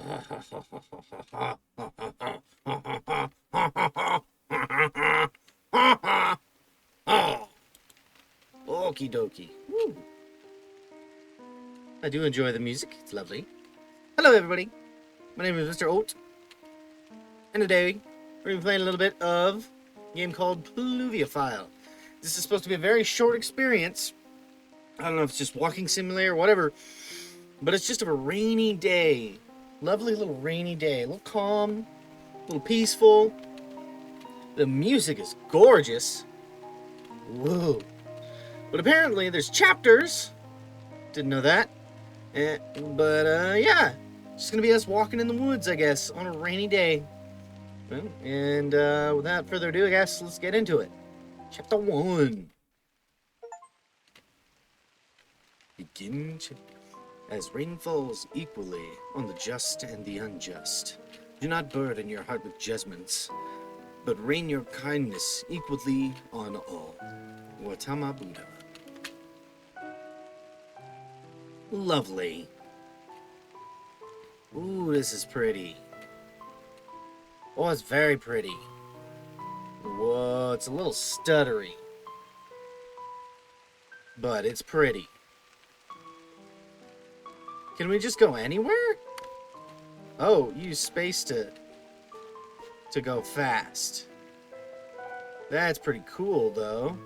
Okie dokie. Woo. I do enjoy the music. It's lovely. Hello, everybody. My name is Mr. Oat. And today, we're going to be playing a little bit of a game called Pluviophile. This is supposed to be a very short experience. I don't know if it's just walking simulator or whatever. But it's just of a rainy day. Lovely little rainy day. A little calm. A little peaceful. The music is gorgeous. Whoa. But apparently there's chapters. Didn't know that. Yeah. Just gonna be us walking in the woods, I guess, on a rainy day. Well, and without further ado, I guess let's get into it. Chapter 1. Begin as rain falls equally on the just and the unjust. Do not burden your heart with judgments, but rain your kindness equally on all. Gautama Buddha. Lovely. Ooh, this is pretty. Oh, it's very pretty. Whoa, it's a little stuttery. But it's pretty. Can we just go anywhere? Oh, use space to go fast. That's pretty cool, though.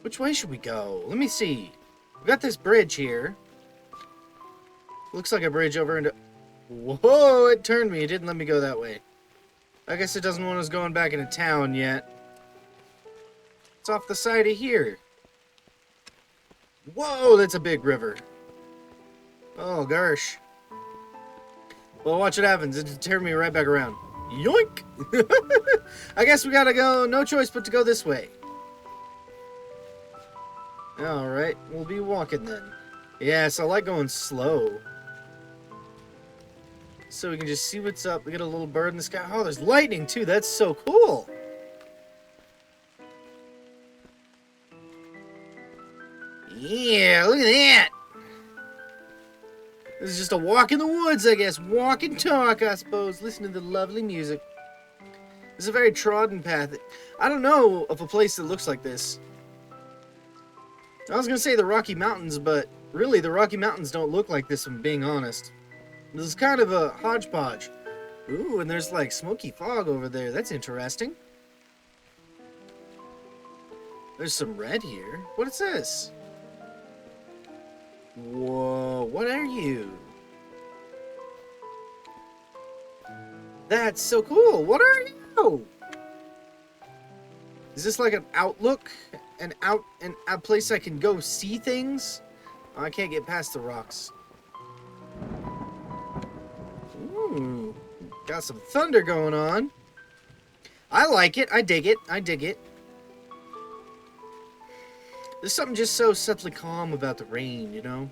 Which way should we go? Let me see. We got this bridge here. Looks like a bridge over into... Whoa, it turned me. It didn't let me go that way. I guess it doesn't want us going back into town yet. It's off the side of here. Whoa, that's a big river. Oh, gosh. Well, watch what happens. It turned me right back around. Yoink! I guess we gotta go. No choice but to go this way. Alright, we'll be walking then. Yes, I like going slow. So we can just see what's up. We got a little bird in the sky. Oh, there's lightning too. That's so cool. Yeah, look at that. This is just a walk in the woods, I guess. Walk and talk, I suppose. Listen to the lovely music. It's a very trodden path. I don't know of a place that looks like this. I was going to say the Rocky Mountains, but really the Rocky Mountains don't look like this, if I'm being honest. This is kind of a hodgepodge. Ooh, and there's like smoky fog over there. That's interesting. There's some red here. What is this? Whoa, what are you? That's so cool. What are you? Is this like an outlook? A place I can go see things? Oh, I can't get past the rocks. Ooh, got some thunder going on. I like it. I dig it. I dig it. There's something just so subtly calm about the rain, you know?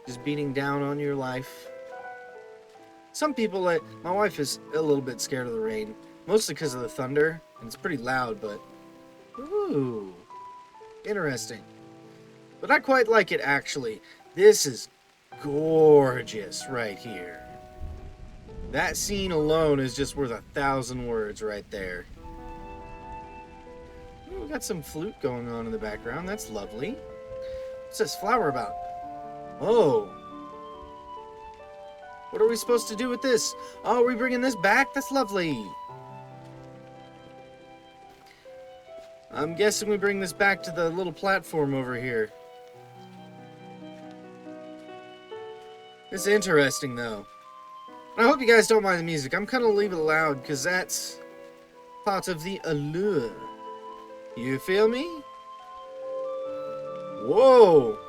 Just beating down on your life. Some people, my wife is a little bit scared of the rain. Mostly because of the thunder. And it's pretty loud, but... Ooh. Interesting. But I quite like it, actually. This is gorgeous right here. That scene alone is just worth 1,000 words right there. Ooh, we got some flute going on in the background. That's lovely. What's this flower about? Oh. What are we supposed to do with this? Oh, are we bringing this back? That's lovely. I'm guessing we bring this back to the little platform over here. It's interesting, though. I hope you guys don't mind the music. I'm kind of leave it loud, because that's part of the allure. You feel me? Whoa!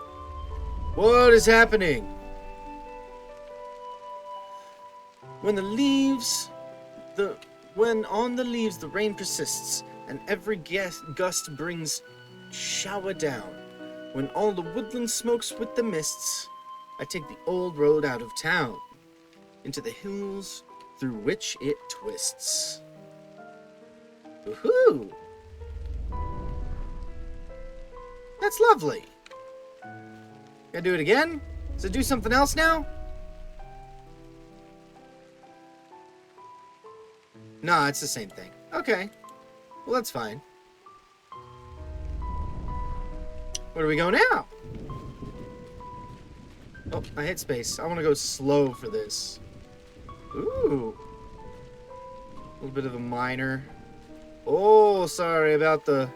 What is happening? When on the leaves the rain persists, and every gust brings shower down. When all the woodland smokes with the mists, I take the old road out of town, into the hills through which it twists. Woohoo! That's lovely. Gotta do it again? Does it do something else now? No, it's the same thing. Okay. Well, that's fine. Where do we go now? Oh, I hit space. I want to go slow for this. Ooh. A little bit of a minor. Oh, sorry about the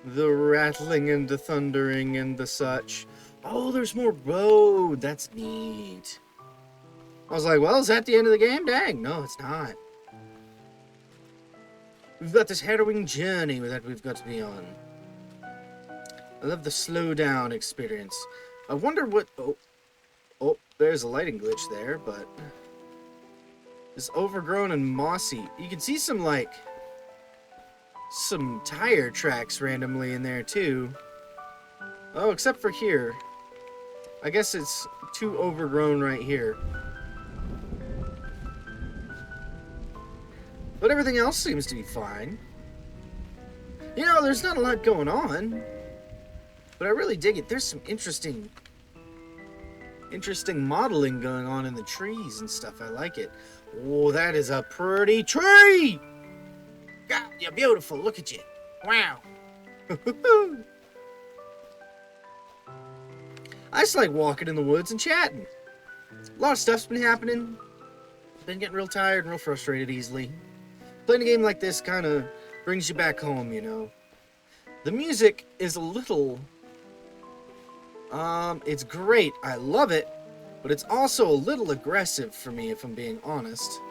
rattling and the thundering and the such. Oh, there's more road. That's neat. I was like, well, is that the end of the game? Dang, no, it's not. We've got this harrowing journey that we've got to be on. I love the slow down experience. I wonder what... Oh, there's a lighting glitch there, but... It's overgrown and mossy. You can see some, like... some tire tracks randomly in there, too. Oh, except for here. I guess it's too overgrown right here. But everything else seems to be fine. You know, there's not a lot going on. But I really dig it. There's some interesting modeling going on in the trees and stuff. I like it. Oh, that is a pretty tree! God, you're beautiful. Look at you. Wow. I just like walking in the woods and chatting. A lot of stuff's been happening. Been getting real tired and real frustrated easily. Playing a game like this kind of brings you back home, you know. The music is a little... it's great. I love it. But it's also a little aggressive for me, if I'm being honest.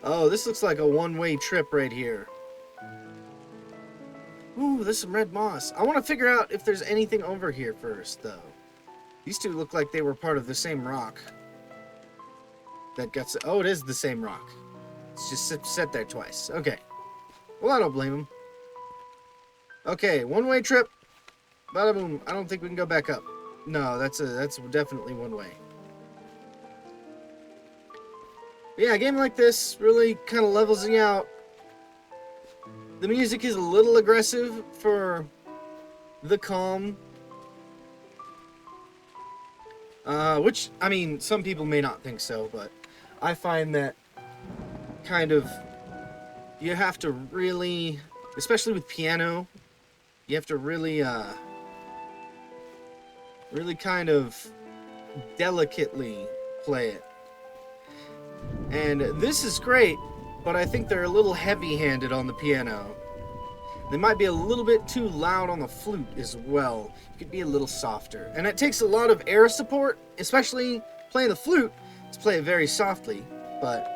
Oh, this looks like a one-way trip right here. Ooh, there's some red moss. I want to figure out if there's anything over here first, though. These two look like they were part of the same rock. That got... Oh, it is the same rock. It's just set there twice. Okay. Well, I don't blame him. Okay, one-way trip. Bada boom. I don't think we can go back up. No, that's definitely one way. But yeah, a game like this really kind of levels you out. The music is a little aggressive for the calm. Which, I mean, some people may not think so, but I find that kind of, you have to really, especially with piano, you have to really, really kind of delicately play it. And this is great, but I think they're a little heavy-handed on the piano. They might be a little bit too loud on the flute as well. You could be a little softer. And it takes a lot of air support, especially playing the flute, to play it very softly. But,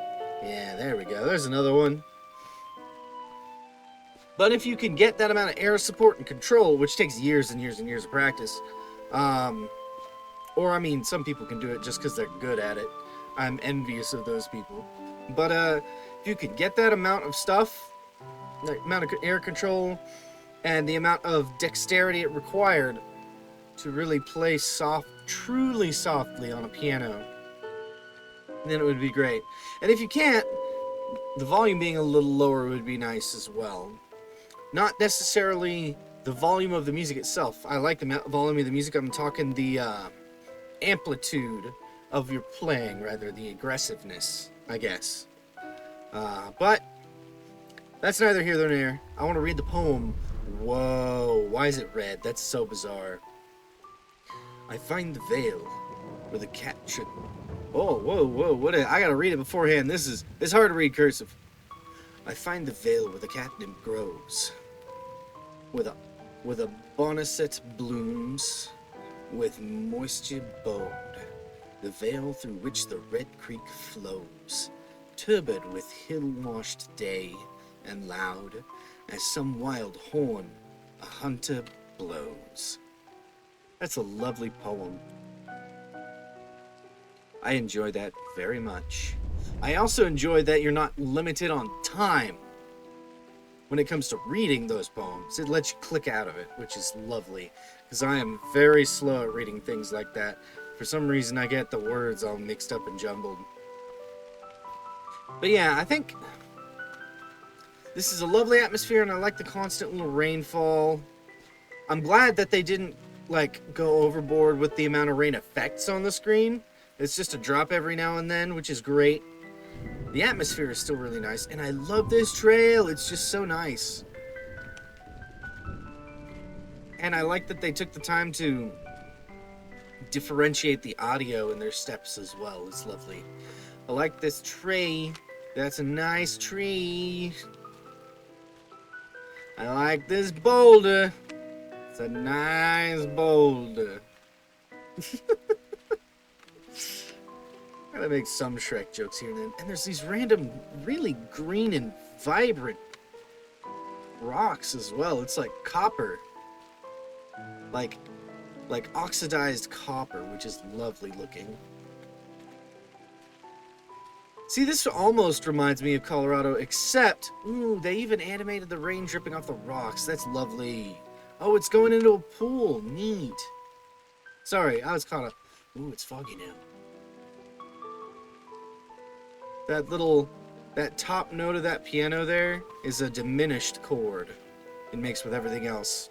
yeah, there we go. There's another one. But if you can get that amount of air support and control, which takes years and years and years of practice, or, I mean, some people can do it just because they're good at it. I'm envious of those people. But, if you could get that amount of stuff, the amount of air control, and the amount of dexterity it required to really play truly softly on a piano, then it would be great. And if you can't, the volume being a little lower would be nice as well. Not necessarily the volume of the music itself. I like the volume of the music. I'm talking the amplitude of your playing, rather, the aggressiveness, I guess. But that's neither here nor there. I want to read the poem. Whoa, why is it red? That's so bizarre. I find the veil where the cat should... Oh, whoa, I gotta read it beforehand. It's hard to read cursive. I find the veil where the catnip grows, with a boneset blooms, with moisture bowed, the veil through which the red creek flows, turbid with hill-washed day, and loud as some wild horn a hunter blows. That's a lovely poem. I enjoy that very much. I also enjoy that you're not limited on time when it comes to reading those poems. It lets you click out of it, which is lovely, because I am very slow at reading things like that. For some reason, I get the words all mixed up and jumbled. But yeah, I think this is a lovely atmosphere, and I like the constant little rainfall. I'm glad that they didn't, like, go overboard with the amount of rain effects on the screen. It's just a drop every now and then, which is great. The atmosphere is still really nice, and I love this trail. It's just so nice. And I like that they took the time to differentiate the audio in their steps as well. It's lovely. I like this tree. That's a nice tree. I like this boulder. It's a nice boulder. I gotta make some Shrek jokes here and then. And there's these random, really green and vibrant rocks as well. It's like copper. Like oxidized copper, which is lovely looking. See, this almost reminds me of Colorado, except, ooh, they even animated the rain dripping off the rocks. That's lovely. Oh, it's going into a pool. Neat. Sorry, I was caught up. Ooh, it's foggy now. That top note of that piano there is a diminished chord it makes with everything else.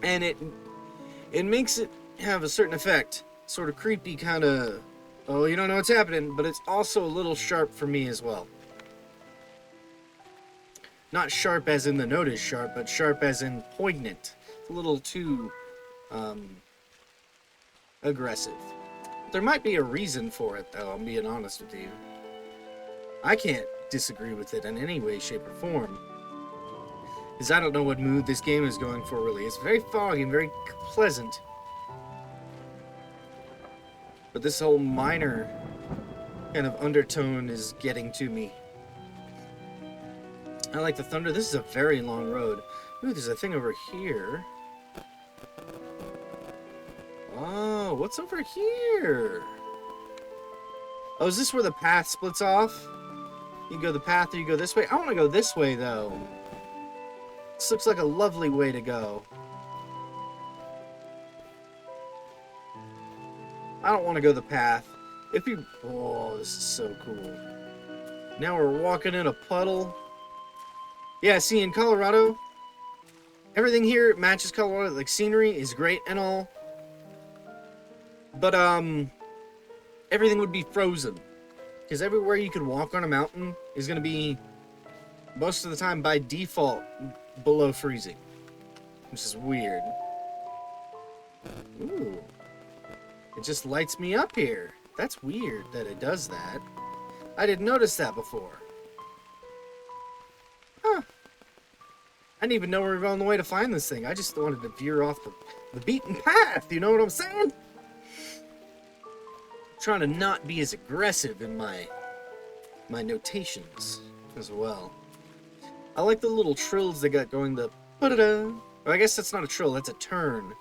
And it makes it have a certain effect. Sort of creepy, kind of, oh, you don't know what's happening, but it's also a little sharp for me as well. Not sharp as in the note is sharp, but sharp as in poignant. It's a little too aggressive. There might be a reason for it, though, I'm being honest with you. I can't disagree with it in any way, shape, or form. Because I don't know what mood this game is going for, really. It's very foggy and very pleasant. But this whole minor kind of undertone is getting to me. I like the thunder. This is a very long road. Ooh, there's a thing over here. Oh, what's over here? Oh, is this where the path splits off? You go the path or you go this way? I want to go this way, though. This looks like a lovely way to go. I don't want to go the path. If you... Oh, this is so cool. Now we're walking in a puddle. Yeah, see, in Colorado, everything here matches Colorado. Like, scenery is great and all. But, everything would be frozen. Because everywhere you can walk on a mountain is going to be, most of the time, by default, below freezing. Which is weird. Ooh. It just lights me up here. That's weird that it does that. I didn't notice that before. Huh. I didn't even know we were on the way to find this thing. I just wanted to veer off the beaten path. You know what I'm saying? Trying to not be as aggressive in my notations as well. I like the little trills they got going. The ba-da-da. Or I guess that's not a trill. That's a turn.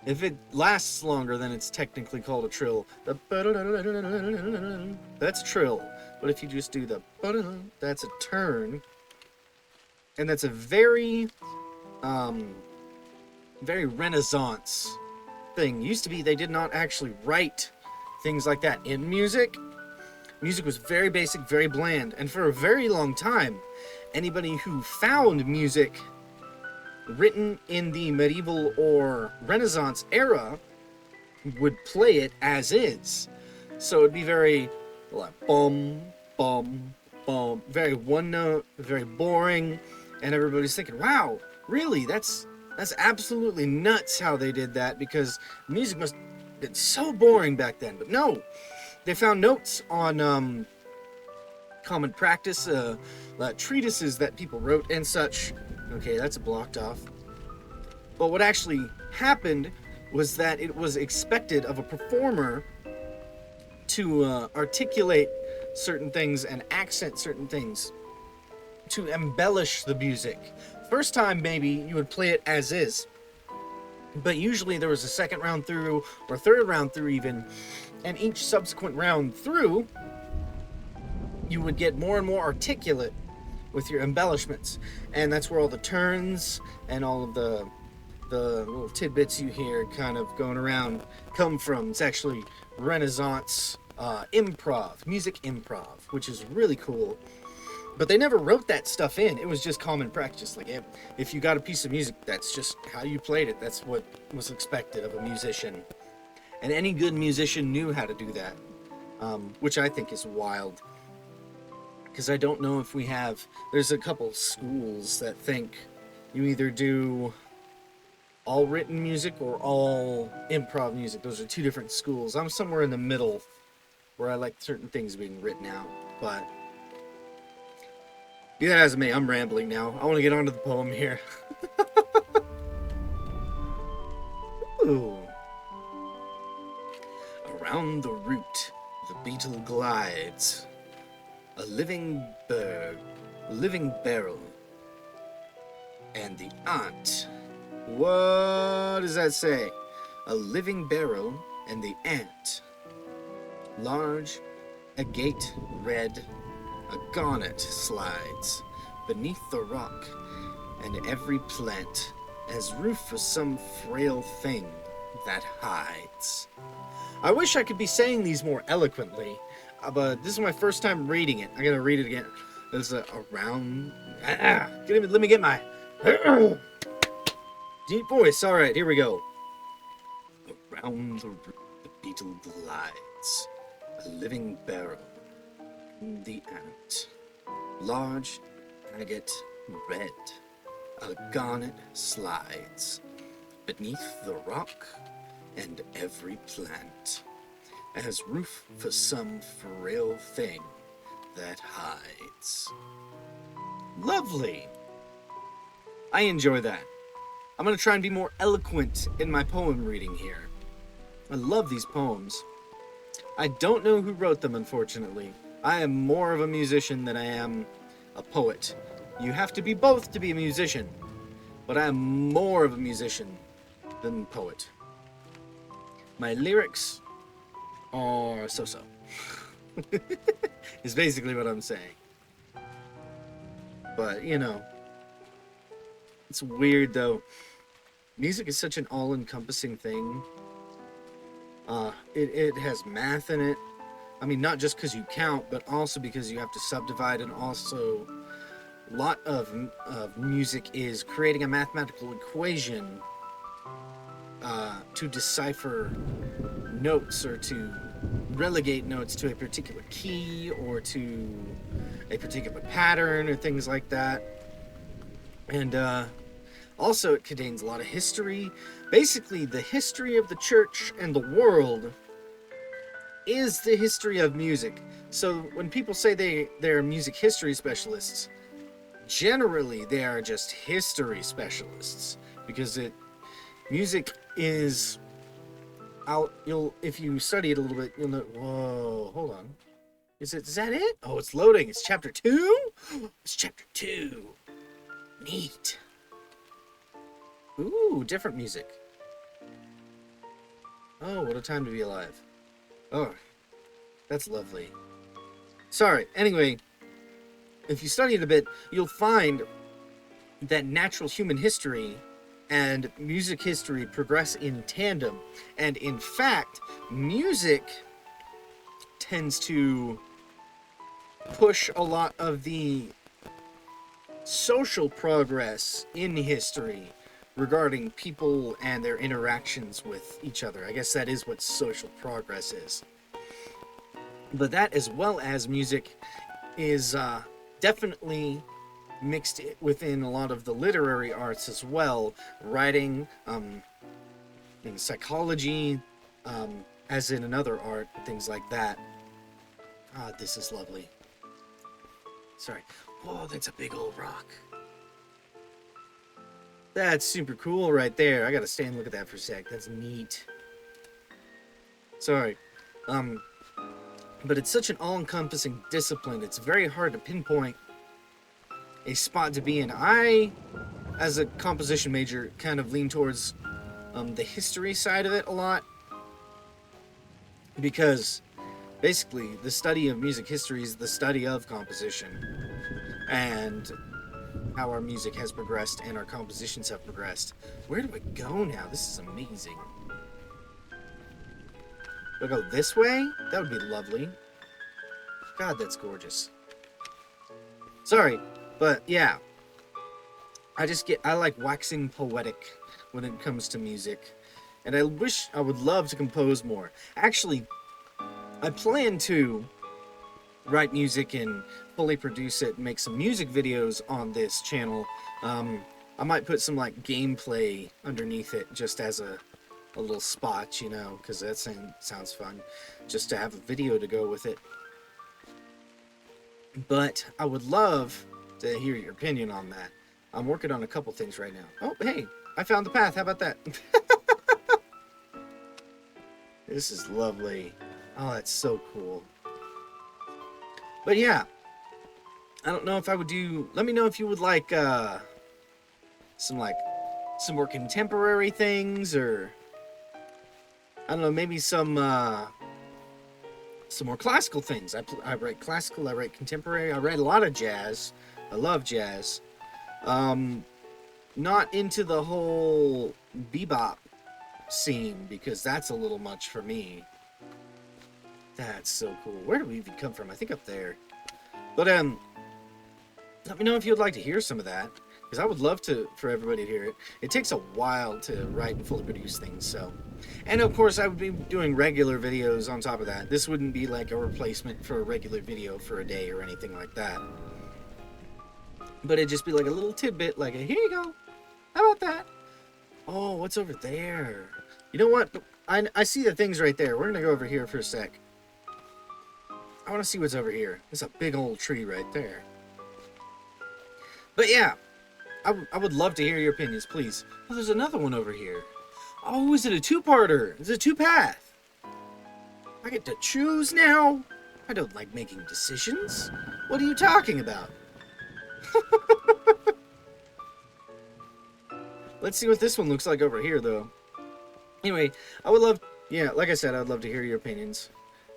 If it lasts longer, then it's technically called a trill. The ba-da-da-da-da-da-da-da-da. That's a trill. But if you just do the ba-da-da, that's a turn. And that's a very Renaissance thing. Used to be they did not actually write things like that in music. Music was very basic, very bland, and for a very long time, anybody who found music written in the medieval or Renaissance era would play it as is. So it'd be very like bum, bum, bum, very one note, very boring, and everybody's thinking, wow, really? That's absolutely nuts how they did that, because music must it's so boring back then. But no, they found notes on common practice, treatises that people wrote and such. Okay, that's blocked off. But what actually happened was that it was expected of a performer to articulate certain things and accent certain things, to embellish the music. First time, maybe, you would play it as is. But usually there was a second round through, or third round through even, and each subsequent round through, you would get more and more articulate with your embellishments. And that's where all the turns and all of the little tidbits you hear kind of going around come from. It's actually Renaissance improv, music improv, which is really cool. But they never wrote that stuff in. It was just common practice. Like, if you got a piece of music, that's just how you played it. That's what was expected of a musician. And any good musician knew how to do that, which I think is wild. because I don't know if we have. There's a couple schools that think you either do all written music or all improv music. Those are two different schools. I'm somewhere in the middle where I like certain things being written out. But be that as it may, I'm rambling now. I want to get on to the poem here. Ooh. Around the root, the beetle glides. A living barrel. And the ant. What does that say? A living barrel and the ant. Large, agate red, a garnet slides beneath the rock, and every plant has roof for some frail thing that hides. I wish I could be saying these more eloquently, but this is my first time reading it. I gotta read it again. There's around. Let me get my deep voice. All right, here we go. Around the root, the beetle glides, a living barrel, the ant, large, agate, red, a garnet slides beneath the rock, and every plant as roof for some frail thing that hides. Lovely. I enjoy that. I'm going to try and be more eloquent in my poem reading here. I love these poems. I don't know who wrote them, unfortunately. I am more of a musician than I am a poet. You have to be both to be a musician, but I am more of a musician than a poet. My lyrics are so-so. Is basically what I'm saying. But, you know, it's weird though. Music is such an all-encompassing thing. It has math in it. I mean, not just because you count, but also because you have to subdivide, and also a lot of music is creating a mathematical equation to decipher notes, or to relegate notes to a particular key or to a particular pattern or things like that. And also it contains a lot of history. Basically, the history of the church and the world is the history of music. So when people say they're music history specialists, generally they are just history specialists, because music is if you study it a little bit, you'll know. Whoa, hold on. Is that it? Oh, it's loading. It's chapter 2? It's chapter 2. Neat. Ooh, different music. Oh, what a time to be alive. Oh, that's lovely. Sorry. Anyway, if you study it a bit, you'll find that natural human history and music history progress in tandem. And in fact, music tends to push a lot of the social progress in history regarding people and their interactions with each other. I guess that is what social progress is. But that, as well as music, is definitely mixed within a lot of the literary arts as well. Writing, in psychology, as in another art, things like that. Ah, this is lovely. Sorry. Whoa, that's a big old rock. That's super cool right there. I gotta stay and look at that for a sec. That's neat. Sorry. But it's such an all-encompassing discipline. It's very hard to pinpoint a spot to be in. I, as a composition major, kind of lean towards the history side of it a lot, because basically the study of music history is the study of composition and how our music has progressed and our compositions have progressed. Where do I go now? This is amazing. Do I go this way? That would be lovely. God, that's gorgeous. Sorry, but yeah. I like waxing poetic when it comes to music. And I would love to compose more. Actually, I plan to write music and fully produce it and make some music videos on this channel, I might put some like gameplay underneath it just as a little spot, you know, because that sounds fun, just to have a video to go with it. But I would love to hear your opinion on that. I'm working on a couple things right now. Oh, hey, I found the path. How about that? This is lovely. Oh, that's so cool. But yeah, I don't know if I would do... Let me know if you would like some more contemporary things, or I don't know, maybe some more classical things. I write classical, I write contemporary, I write a lot of jazz. I love jazz. Not into the whole bebop scene, because that's a little much for me. That's so cool. Where do we even come from? I think up there. But let me know if you'd like to hear some of that, because I would love for everybody to hear it. It takes a while to write and fully produce things, so. And of course, I would be doing regular videos on top of that. This wouldn't be like a replacement for a regular video for a day or anything like that. But it'd just be like a little tidbit, like, here you go. How about that? Oh, what's over there? You know what? I see the things right there. We're going to go over here for a sec. I want to see what's over here. There's a big old tree right there. But yeah, I would love to hear your opinions, please. Oh, there's another one over here. Oh, is it a two-parter? Is it a two-path? I get to choose now? I don't like making decisions. What are you talking about? Let's see what this one looks like over here, though. Anyway, I would love... Yeah, like I said, I'd love to hear your opinions.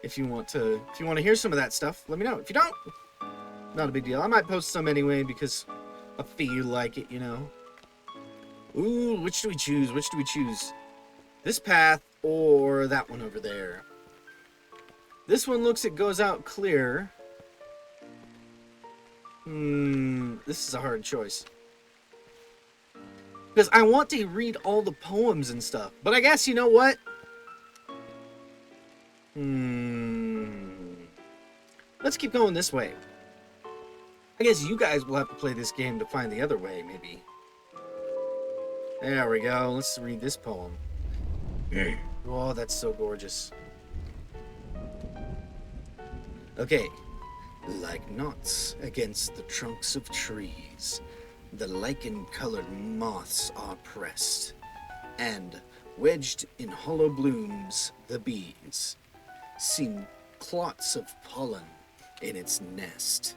If you want to hear some of that stuff, let me know. If you don't, not a big deal. I might post some anyway because I feel like it, you know. Ooh, which do we choose? Which do we choose? This path or that one over there? This one looks, it goes out clear. This is a hard choice. Because I want to read all the poems and stuff. But I guess, you know what? Let's keep going this way. I guess you guys will have to play this game to find the other way, maybe. There we go. Let's read this poem. Oh, that's so gorgeous. Okay. Like knots against the trunks of trees, the lichen-colored moths are pressed, and, wedged in hollow blooms, the bees seem clots of pollen in its nest.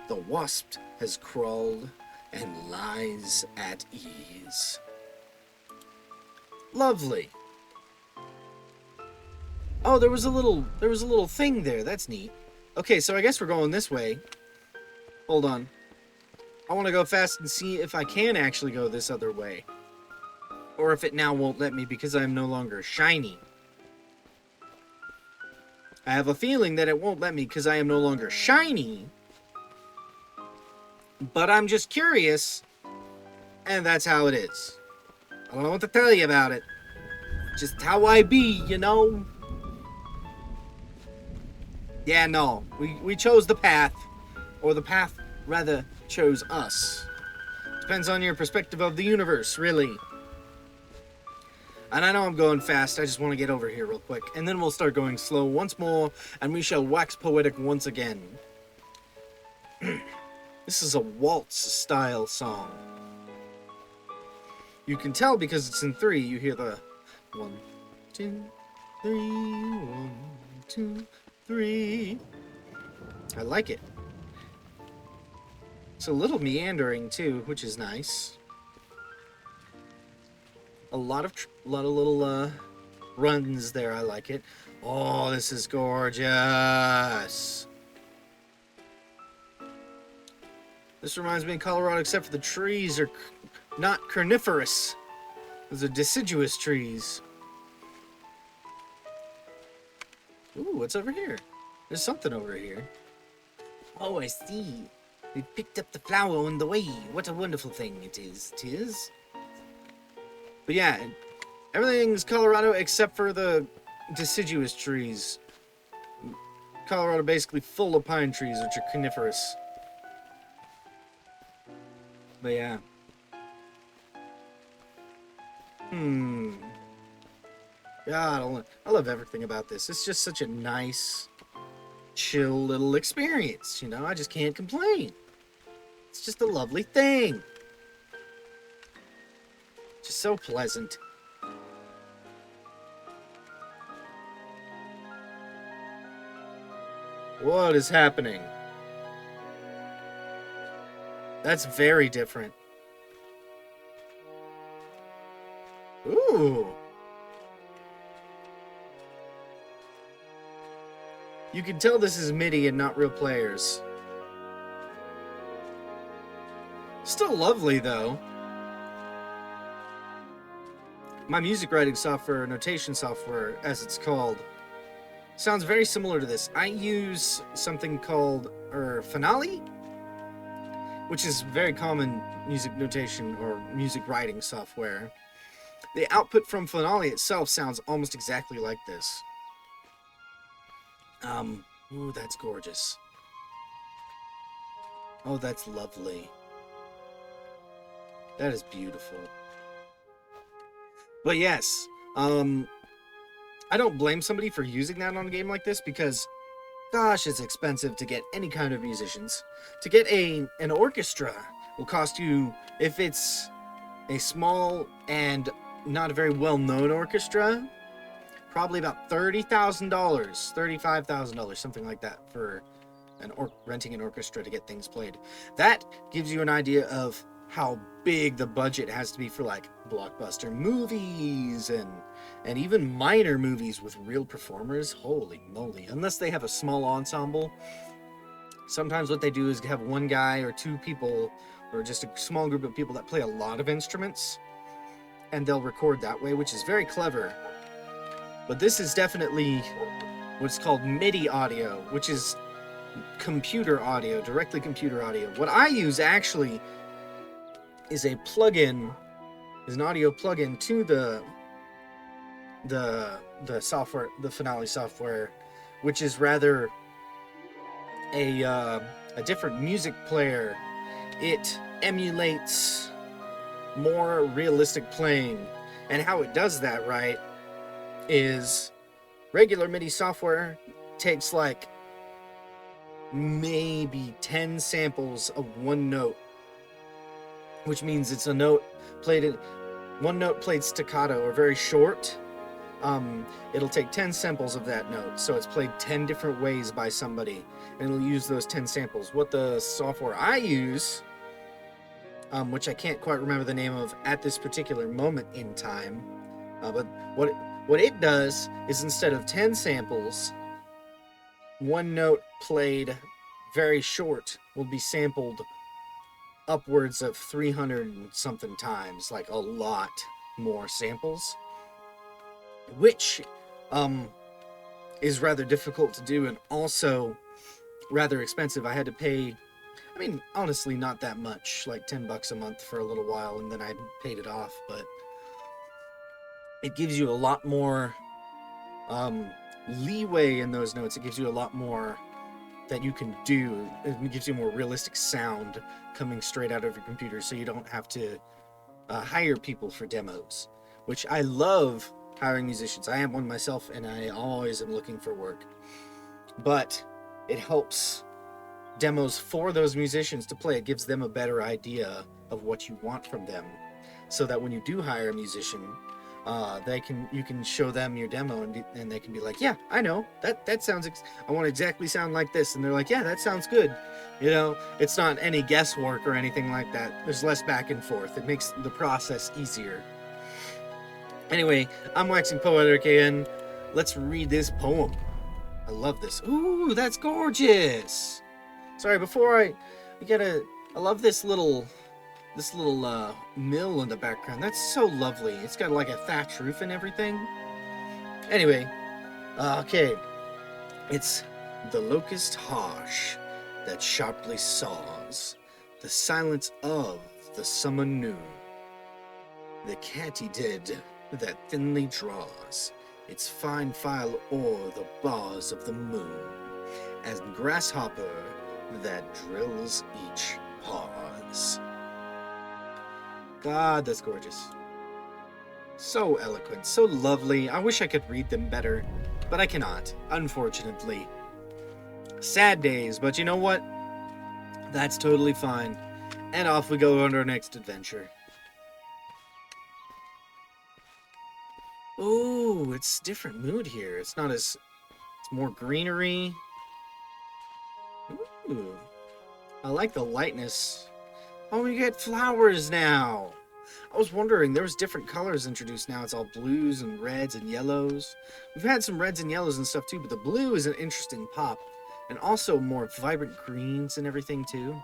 The wasp has crawled and lies at ease. Lovely. Oh, there was a little thing there. That's neat. Okay, so I guess we're going this way. Hold on. I want to go fast and see if I can actually go this other way. Or if it now won't let me because I'm no longer shiny. I have a feeling that it won't let me because I am no longer shiny. But I'm just curious. And that's how it is. I don't know what to tell you about it. Just how I be, you know? Yeah, no. We chose the path. Or the path, rather, chose us. Depends on your perspective of the universe, really. And I know I'm going fast, I just want to get over here real quick. And then we'll start going slow once more, and we shall wax poetic once again. This is a waltz-style song. You can tell because it's in 3, you hear the 1, 2, 3, 1, 2, 3. I like it. It's a little meandering too, which is nice. A lot of little runs there. I like it. Oh, this is gorgeous. This reminds me of Colorado, except for the trees are not carnivorous. Those are deciduous trees. Ooh, what's over here? There's something over here. Oh, I see. We picked up the flower on the way. What a wonderful thing it is. 'Tis. But yeah, everything's Colorado except for the deciduous trees. Colorado basically full of pine trees, which are coniferous. But yeah. God, I love everything about this. It's just such a nice, chill little experience, you know? I just can't complain. It's just a lovely thing. Just so pleasant. What is happening? That's very different. Ooh. You can tell this is MIDI and not real players. Still lovely, though. My music writing software, notation software, as it's called, sounds very similar to this. I use something called Finale, which is very common music notation or music writing software. The output from Finale itself sounds almost exactly like this. Ooh, that's gorgeous. Oh, that's lovely. That is beautiful. But yes, I don't blame somebody for using that on a game like this because, gosh, it's expensive to get any kind of musicians. To get an orchestra will cost you, if it's a small and not a very well-known orchestra, probably about $30,000, $35,000, something like that for renting an orchestra to get things played. That gives you an idea of how big the budget has to be for like blockbuster movies and even minor movies with real performers. Holy moly. Unless they have a small ensemble. Sometimes what they do is have one guy or two people or just a small group of people that play a lot of instruments, and they'll record that way, which is very clever. But this is definitely what's called MIDI audio, which is computer audio, directly computer audio. What I use actually is a plugin, is an audio plugin to the software, the Finale software, which is rather a different music player. It emulates more realistic playing, and how it does that, right, is regular MIDI software takes like maybe 10 samples of one note, which means it's a note played in one note played staccato or very short. It'll take 10 samples of that note, so it's played 10 different ways by somebody, and it'll use those 10 samples. What the software I use, which I can't quite remember the name of at this particular moment in time, but what it does is instead of 10 samples, one note played very short will be sampled upwards of 300 and something times, like a lot more samples, which is rather difficult to do and also rather expensive. I had to pay, I mean, honestly, not that much, like $10 a month for a little while, and then I paid it off, but it gives you a lot more leeway in those notes. It gives you a lot more that you can do. It gives you more realistic sound coming straight out of your computer, so you don't have to hire people for demos, which I love hiring musicians. I am one myself, and I always am looking for work. But it helps demos for those musicians to play. It gives them a better idea of what you want from them, so that when you do hire a musician, you can show them your demo and they can be like, yeah, I know that sounds I want to exactly sound like this, and they're like, yeah, that sounds good. You know, it's not any guesswork or anything like that. There's less back and forth. It makes the process easier. Anyway, I'm waxing poetic again. Let's read this poem. I love this. Ooh, that's gorgeous. Sorry, before I love this little mill in the background. That's so lovely. It's got like a thatch roof and everything. Anyway, okay. It's the locust harsh that sharply saws the silence of the summer noon. The katydid that thinly draws its fine file o'er the bars of the moon. as grasshopper that drills each pause. God, that's gorgeous. So eloquent, so lovely. I wish I could read them better, but I cannot, unfortunately. Sad days, but you know what? That's totally fine. And off we go on our next adventure. Ooh, it's different mood here. It's not as... It's more greenery. Ooh. I like the lightness. Oh, we get flowers now. I was wondering, there was different colors introduced now. It's all blues and reds and yellows. We've had some reds and yellows and stuff too, but the blue is an interesting pop. And also more vibrant greens and everything too.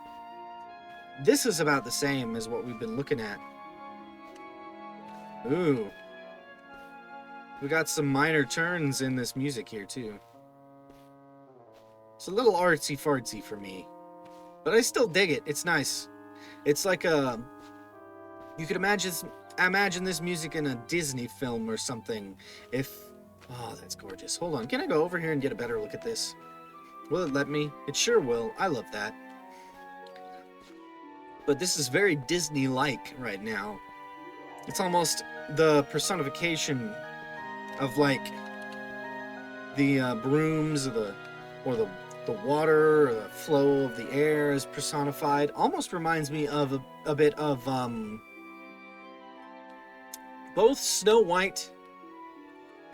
This is about the same as what we've been looking at. Ooh. We got some minor turns in this music here too. It's a little artsy-fartsy for me. But I still dig it. It's nice. It's like a... You could imagine this music in a Disney film or something. If... Oh, that's gorgeous. Hold on. Can I go over here and get a better look at this? Will it let me? It sure will. I love that. But this is very Disney-like right now. It's almost the personification of, like, the brooms or the water or the flow of the air is personified. Almost reminds me of a bit of both Snow White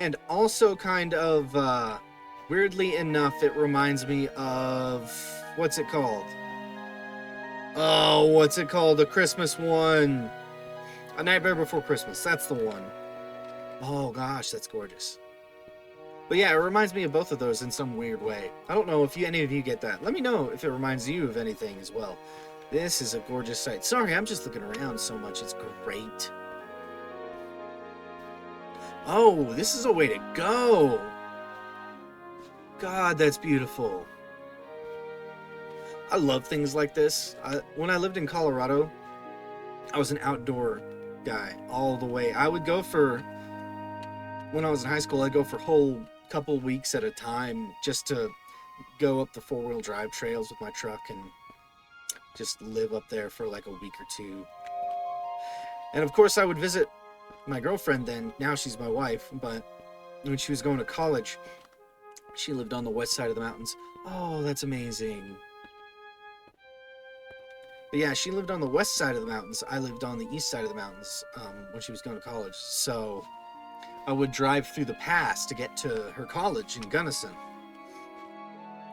and also kind of weirdly enough it reminds me of what's it called? Oh, what's it called? The Christmas one. A Nightmare Before Christmas. That's the one. Oh gosh, that's gorgeous. But yeah, it reminds me of both of those in some weird way. I don't know if any of you get that. Let me know if it reminds you of anything as well. This is a gorgeous sight. Sorry, I'm just looking around so much. It's great. Oh, this is a way to go. God, that's beautiful. I love things like this. When I lived in Colorado, I was an outdoor guy all the way. I would go for... When I was in high school, I'd go for whole couple weeks at a time just to go up the four-wheel drive trails with my truck and just live up there for like a week or two. And of course I would visit my girlfriend then. Now she's my wife, but when she was going to college, she lived on the west side of the mountains. Oh, that's amazing. But yeah, she lived on the west side of the mountains. I lived on the east side of the mountains when she was going to college. So I would drive through the pass to get to her college in Gunnison.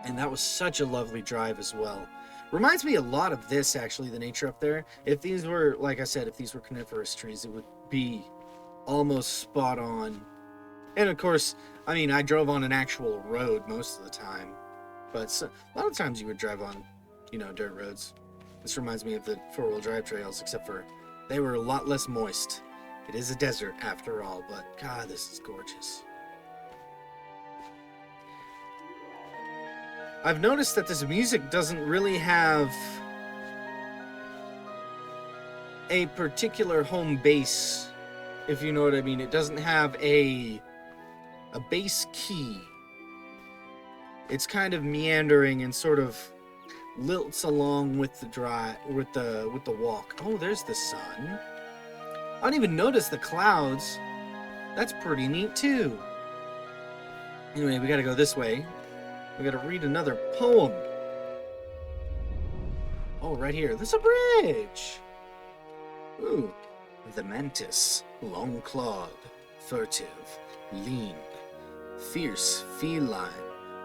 And that was such a lovely drive as well. Reminds me a lot of this, actually, the nature up there. If these were, like I said, if these were coniferous trees, it would be almost spot on. And of course, I mean, I drove on an actual road most of the time. But a lot of times you would drive on, you know, dirt roads. This reminds me of the four-wheel drive trails, except for they were a lot less moist. It is a desert after all, but God, this is gorgeous. I've noticed that this music doesn't really have a particular home base, if you know what I mean. It doesn't have a bass key. It's kind of meandering and sort of lilts along with the walk. Oh, there's the sun. I didn't even notice the clouds. That's pretty neat too. Anyway, we gotta go this way. We gotta read another poem. Oh, right here. There's a bridge. Ooh. The mantis, long-clawed, furtive, lean, fierce feline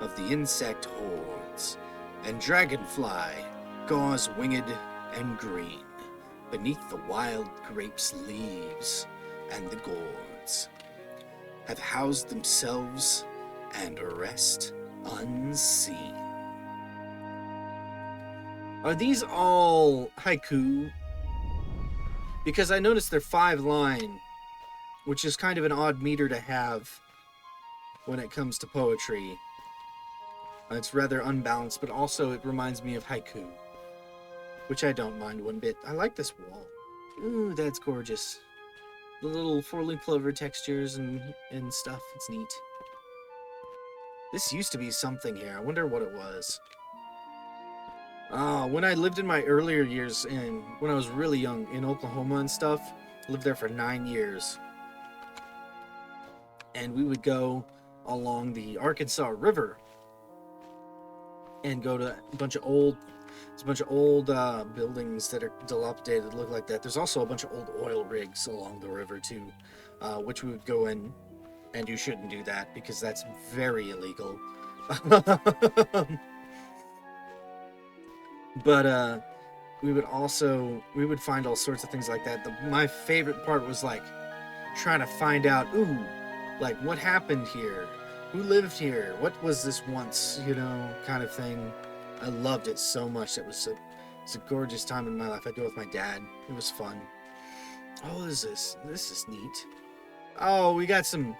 of the insect hordes, and dragonfly, gauze-winged and green, beneath the wild grape's leaves and the gourds, have housed themselves and rest unseen. Are these all haiku? Because I noticed they're 5-line, which is kind of an odd meter to have when it comes to poetry. It's rather unbalanced, but also it reminds me of haiku, which I don't mind one bit. I like this wall. Ooh, that's gorgeous. The little four-leaf clover textures and stuff. It's neat. This used to be something here. I wonder what it was. When I lived in my earlier years, and when I was really young in Oklahoma and stuff, lived there for 9 years. And we would go along the Arkansas River and go to a bunch of old buildings that are dilapidated, look like that. There's also a bunch of old oil rigs along the river too, which we would go in, and you shouldn't do that because that's very illegal. But we would find all sorts of things like that. My favorite part was like trying to find out, like what happened here, who lived here, what was this once, kind of thing. I loved it so much. It's a gorgeous time in my life. I'd go with my dad. It was fun. Oh, what is this? This is neat. Oh, we got some.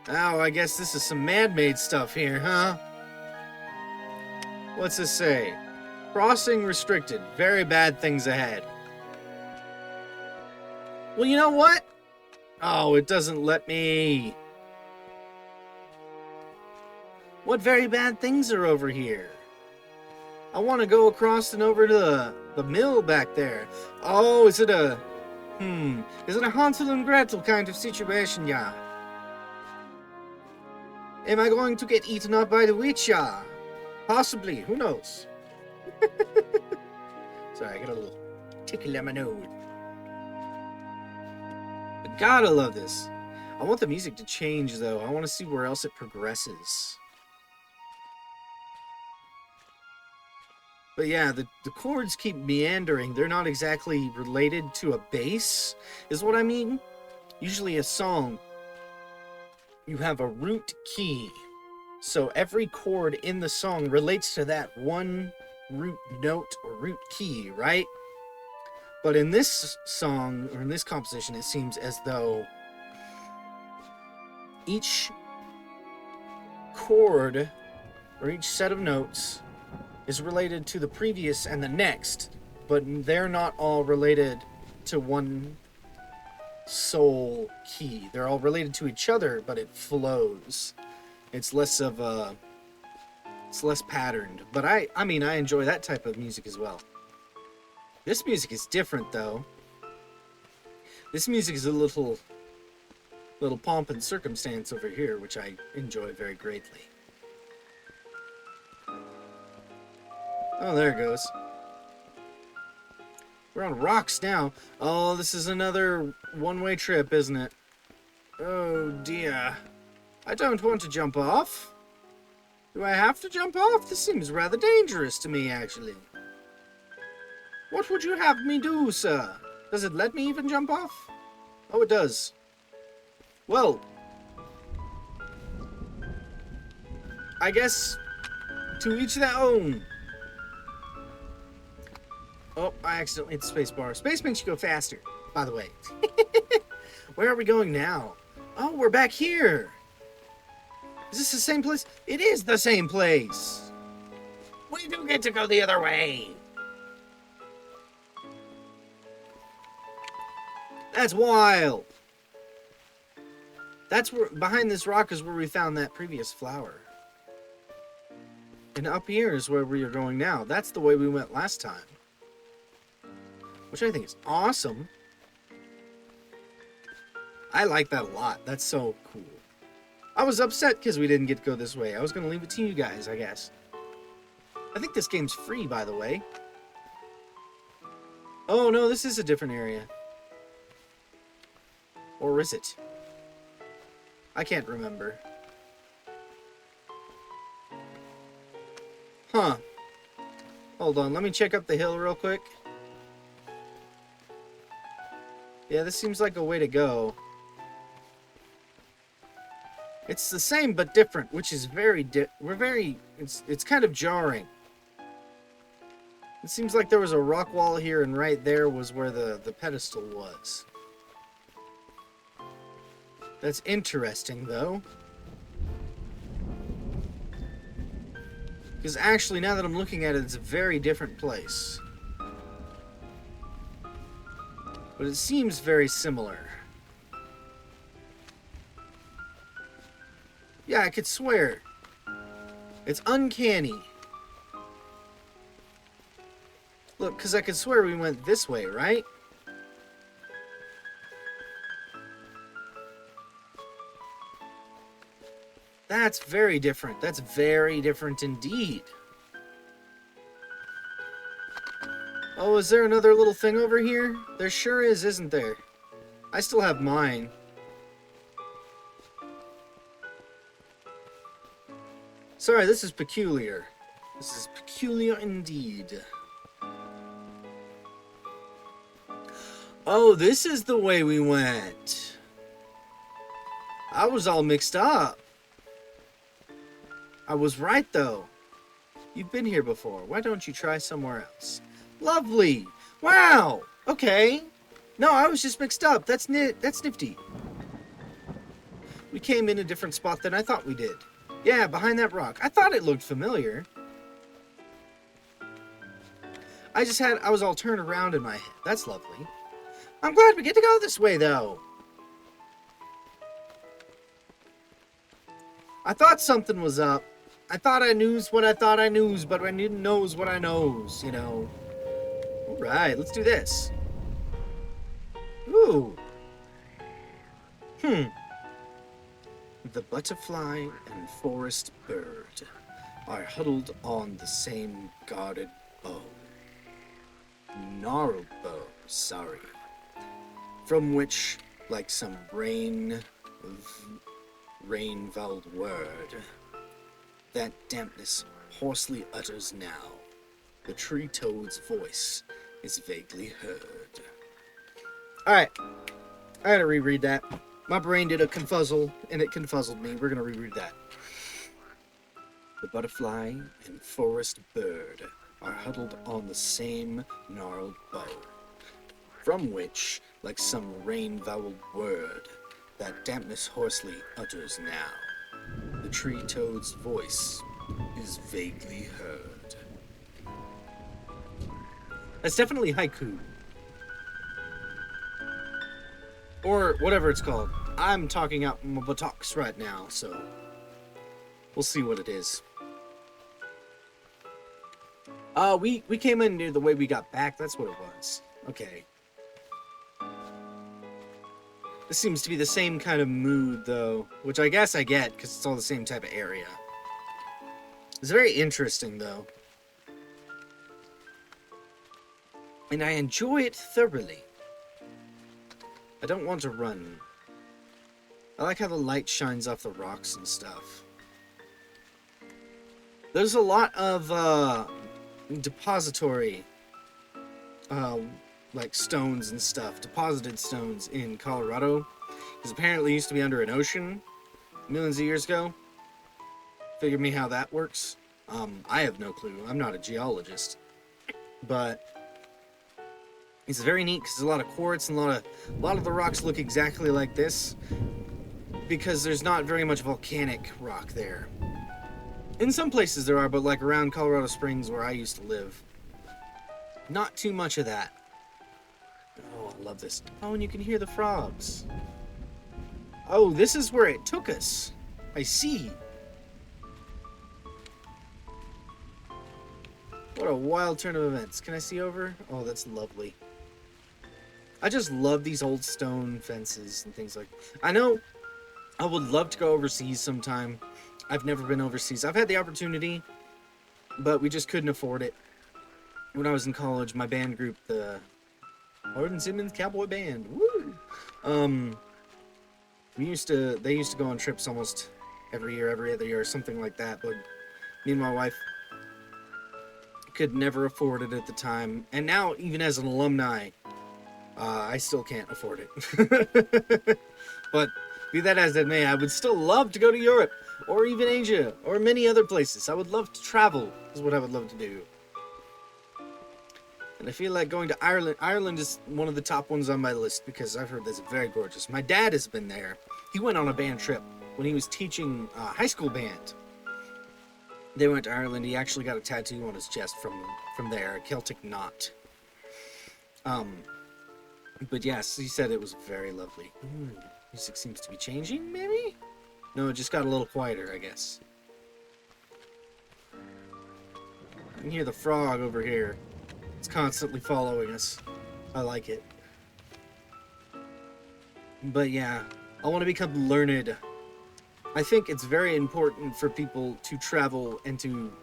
Oh, I guess this is some man-made stuff here, huh? What's this say? Crossing restricted. Very bad things ahead. Well, you know what? Oh, it doesn't let me. What very bad things are over here? I want to go across and over to the mill back there. Oh, is it a Hansel and Gretel kind of situation, yeah? Am I going to get eaten up by the witch, yeah? Possibly, who knows? Sorry, I got a little tickle in my nose. But God, I love this. I want the music to change, though. I want to see where else it progresses. But yeah, the chords keep meandering. They're not exactly related to a bass, is what I mean. Usually a song, you have a root key. So every chord in the song relates to that one root note or root key, right? But in this song, or in this composition, it seems as though each chord or each set of notes is related to the previous and the next, but they're not all related to one sole key. They're all related to each other, but it flows. It's less patterned. But I enjoy that type of music as well. This music is different, though. This music is a little pomp and circumstance over here, which I enjoy very greatly. Oh, there it goes. We're on rocks now. Oh, this is another one-way trip, isn't it? Oh, dear. I don't want to jump off. Do I have to jump off? This seems rather dangerous to me, actually. What would you have me do, sir? Does it let me even jump off? Oh, it does. Well, I guess to each their own. Oh, I accidentally hit the space bar. Space makes you go faster, by the way. Where are we going now? Oh, we're back here. Is this the same place? It is the same place. We do get to go the other way. That's wild. That's where, behind this rock is where we found that previous flower. And up here is where we are going now. That's the way we went last time. Which I think is awesome. I like that a lot. That's so cool. I was upset because we didn't get to go this way. I was going to leave it to you guys, I guess. I think this game's free, by the way. Oh, no, this is a different area. Or is it? I can't remember. Huh. Hold on, let me check up the hill real quick. Yeah, this seems like a way to go. It's the same but different, which is it's kind of jarring. It seems like there was a rock wall here, and right there was where the pedestal was. That's interesting, though. Because actually, now that I'm looking at it, it's a very different place. But it seems very similar. Yeah, I could swear. It's uncanny. Look, because I could swear we went this way, right? That's very different. That's very different indeed. Oh, is there another little thing over here? There sure is, isn't there? I still have mine. Sorry, this is peculiar. This is peculiar indeed. Oh, this is the way we went. I was all mixed up. I was right, though. You've been here before. Why don't you try somewhere else? Lovely. Wow. Okay. No, I was just mixed up. That's nifty. We came in a different spot than I thought we did. Yeah, behind that rock. I thought it looked familiar. I was all turned around in my head. That's lovely. I'm glad we get to go this way, though. I thought something was up. I thought I knew what I thought I knew, but I didn't know what I knows, you know. Alright, let's do this. Ooh. The butterfly and forest bird are huddled on the same guarded bough. Gnarled bough, sorry. From which, like some rain-voweled word, that dampness hoarsely utters now. The tree toad's voice is vaguely heard. Alright, I gotta reread that. My brain did a confuzzle, and it confuzzled me. We're gonna reread that. The butterfly and forest bird are huddled on the same gnarled bough, from which, like some rain-voweled word, that dampness hoarsely utters now. The tree toad's voice is vaguely heard. That's definitely haiku. Or whatever it's called. I'm talking out my buttocks right now, so we'll see what it is. We came in near the way we got back. That's what it was. Okay. This seems to be the same kind of mood, though, which I guess I get, because it's all the same type of area. It's very interesting, though. And I enjoy it thoroughly. I don't want to run. I like how the light shines off the rocks and stuff. There's a lot of depository like stones and stuff, deposited stones in Colorado, because apparently it used to be under an ocean millions of years ago. Figure me how that works. I have no clue. I'm not a geologist, but it's very neat because there's a lot of quartz and a lot of the rocks look exactly like this because there's not very much volcanic rock there. In some places there are, but like around Colorado Springs where I used to live, not too much of that. Oh, I love this. Oh, and you can hear the frogs. Oh, this is where it took us. I see. What a wild turn of events. Can I see over? Oh, that's lovely. I just love these old stone fences and things like that. I know I would love to go overseas sometime. I've never been overseas. I've had the opportunity, but we just couldn't afford it. When I was in college, my band group, the Hardin Simmons Cowboy Band, woo! They used to go on trips almost every other year, or something like that, but me and my wife could never afford it at the time. And now, even as an alumni, I still can't afford it. But be that as it may, I would still love to go to Europe, or even Asia, or many other places. I would love to travel, is what I would love to do. And I feel like going to Ireland. Ireland is one of the top ones on my list, because I've heard that's very gorgeous. My dad has been there. He went on a band trip when he was teaching high school band. They went to Ireland. He actually got a tattoo on his chest from there, a Celtic knot. But yes, he said it was very lovely. Music seems to be changing, maybe? No, it just got a little quieter, I guess. You can hear the frog over here. It's constantly following us. I like it. But yeah, I want to become learned. I think it's very important for people to travel and to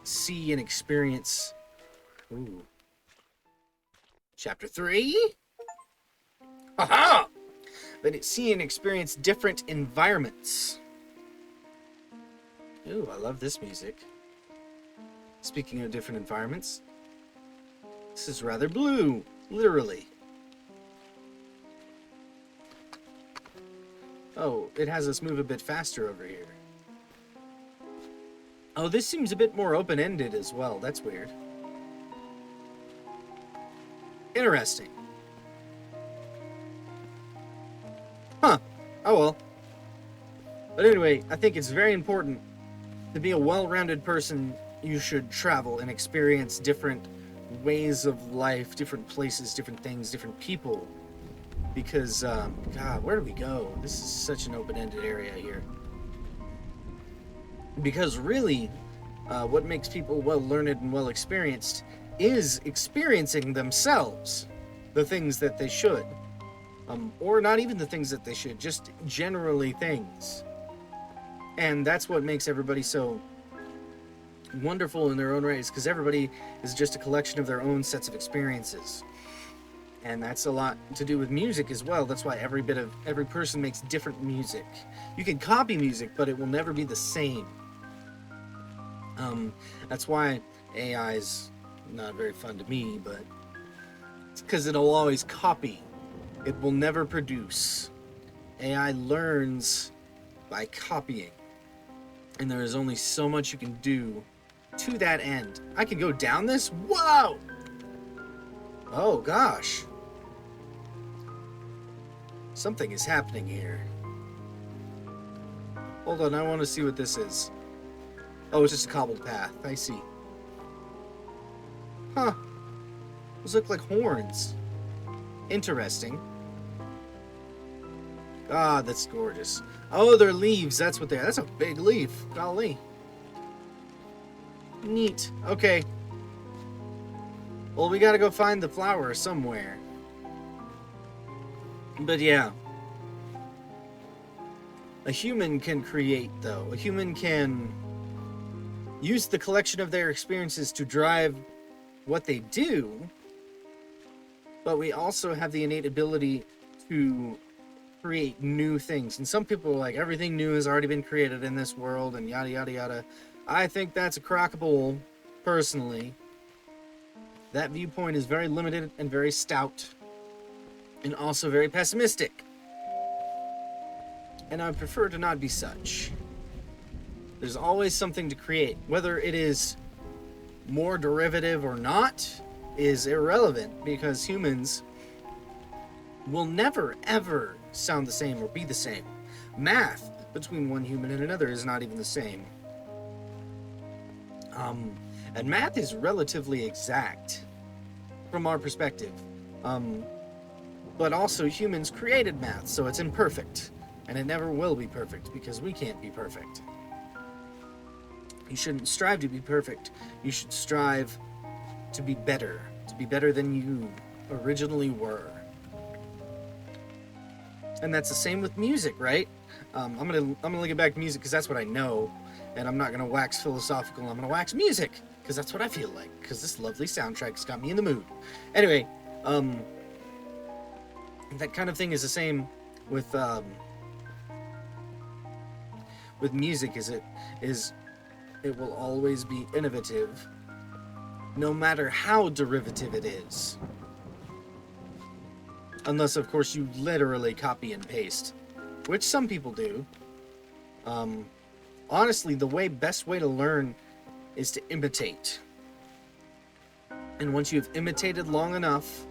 see and experience. Ooh. Chapter 3? Aha! But see and experience different environments. Ooh, I love this music. Speaking of different environments, this is rather blue, literally. Oh, it has us move a bit faster over here. Oh, this seems a bit more open-ended as well. That's weird. Interesting. Huh. Oh well. But anyway, I think it's very important to be a well-rounded person. You should travel and experience different ways of life, different places, different things, different people. Because, God, where do we go? This is such an open-ended area here. Because really, what makes people well-learned and well-experienced is experiencing themselves the things that they should. Or not even the things that they should, just generally things. And that's what makes everybody so wonderful in their own ways, because everybody is just a collection of their own sets of experiences. And that's a lot to do with music as well. That's why every person makes different music. You can copy music, but it will never be the same. That's why AI is not very fun to me, but it's because it'll always copy. It will never produce. AI learns by copying. And there is only so much you can do to that end. I can go down this? Whoa! Oh, gosh. Something is happening here. Hold on, I want to see what this is. Oh, it's just a cobbled path. I see. Huh. Those look like horns. Interesting. God, that's gorgeous. Oh, they're leaves. That's what they are. That's a big leaf. Golly. Neat. Okay. Well, we gotta go find the flower somewhere. But yeah. A human can create, though. A human can use the collection of their experiences to drive what they do. But we also have the innate ability to create new things. And some people are like, everything new has already been created in this world and yada yada yada. I think that's a crock of bull, personally. That viewpoint is very limited and very stout. And also very pessimistic. And I prefer to not be such. There's always something to create. Whether it is more derivative or not is irrelevant, because humans will never ever sound the same or be the same. Math between one human and another is not even the same. And math is relatively exact from our perspective. But also humans created math, so it's imperfect. And it never will be perfect, because we can't be perfect. You shouldn't strive to be perfect. You should strive to be better than you originally were. And that's the same with music, right? I'm gonna get back to music because that's what I know, and I'm not gonna wax philosophical. I'm gonna wax music because that's what I feel like. Because this lovely soundtrack's got me in the mood. Anyway, that kind of thing is the same with music. It will always be innovative, no matter how derivative it is. Unless, of course, you literally copy and paste, which some people do. Honestly, the best way to learn is to imitate. And once you've imitated long enough,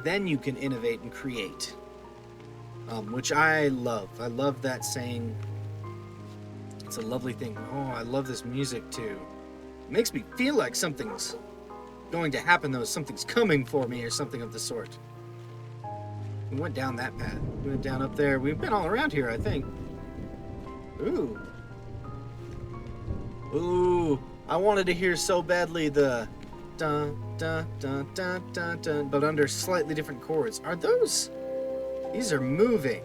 then you can innovate and create. Which I love. I love that saying. It's a lovely thing. Oh, I love this music too. It makes me feel like something's going to happen, though. Something's coming for me or something of the sort. We went down that path. We went down up there. We've been all around here, I think. Ooh. Ooh. I wanted to hear so badly the dun dun dun dun dun dun, but under slightly different chords. Are those? These are moving.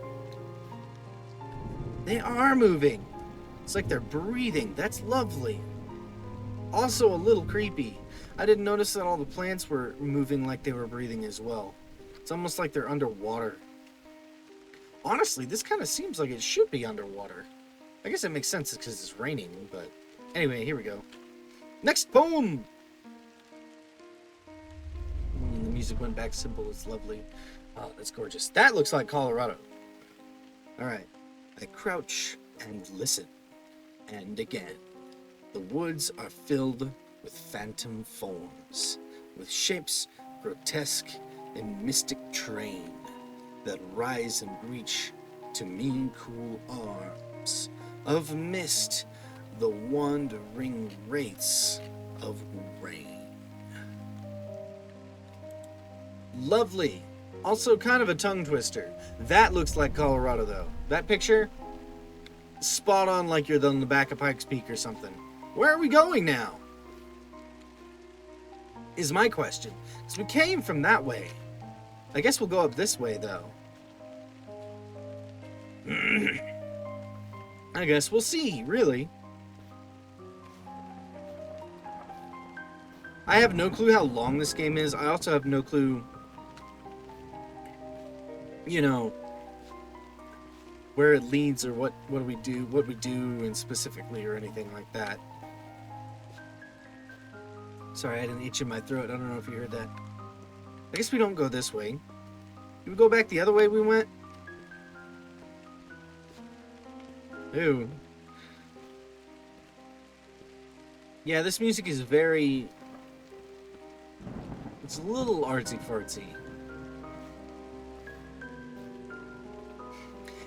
They are moving. It's like they're breathing. That's lovely. Also a little creepy. I didn't notice that all the plants were moving like they were breathing as well. It's almost like they're underwater. Honestly, this kind of seems like it should be underwater. I guess it makes sense because it's raining, but anyway, here we go. Next poem! The music went back simple. It's lovely. Oh, that's gorgeous. That looks like Colorado. Alright. I crouch and listen. And again. The woods are filled with phantom forms, with shapes grotesque in mystic train that rise and reach to mean cool arms of mist, the wandering wraiths of rain. Lovely. Also kind of a tongue twister. That looks like Colorado though. That picture, spot on like you're on the back of Pikes Peak or something. Where are we going now? Is my question. Because we came from that way. I guess we'll go up this way, though. I guess we'll see, really. I have no clue how long this game is. I also have no clue, you know, where it leads or what we do and specifically or anything like that. Sorry, I had an itch in my throat. I don't know if you heard that. I guess we don't go this way. Did we go back the other way we went? Ew. Yeah, this music is very... It's a little artsy-fartsy.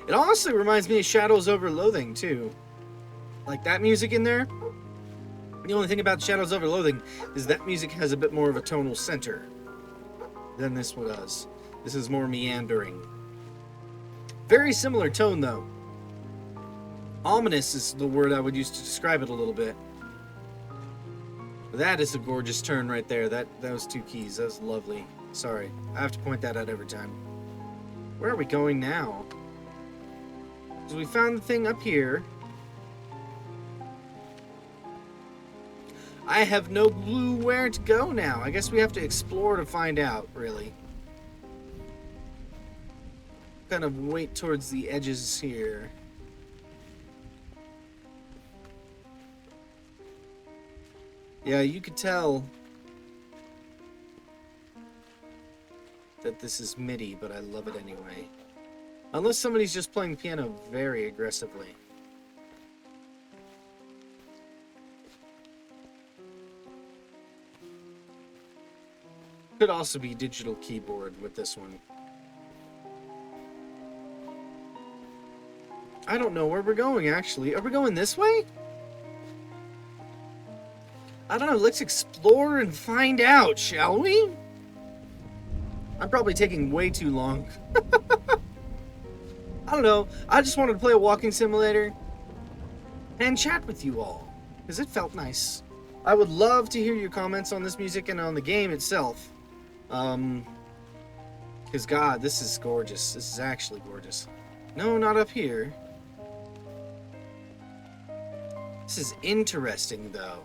It honestly reminds me of Shadows Over Loathing, too. Like that music in there. The only thing about Shadows Over Loathing is that music has a bit more of a tonal center than this one does. This is more meandering. Very similar tone, though. Ominous is the word I would use to describe it a little bit. That is a gorgeous turn right there. Those two keys. That was lovely. Sorry. I have to point that out every time. Where are we going now? So we found the thing up here. I have no clue where to go now. I guess we have to explore to find out, really. Kind of wait towards the edges here. Yeah, you could tell that this is MIDI, but I love it anyway. Unless somebody's just playing the piano very aggressively. Could also be digital keyboard with this one. I don't know where we're going, actually. Are we going this way? I don't know. Let's explore and find out, shall we? I'm probably taking way too long. I don't know. I just wanted to play a walking simulator and chat with you all, because it felt nice. I would love to hear your comments on this music and on the game itself. Because God, this is gorgeous. This is actually gorgeous. No, not up here. This is interesting, though.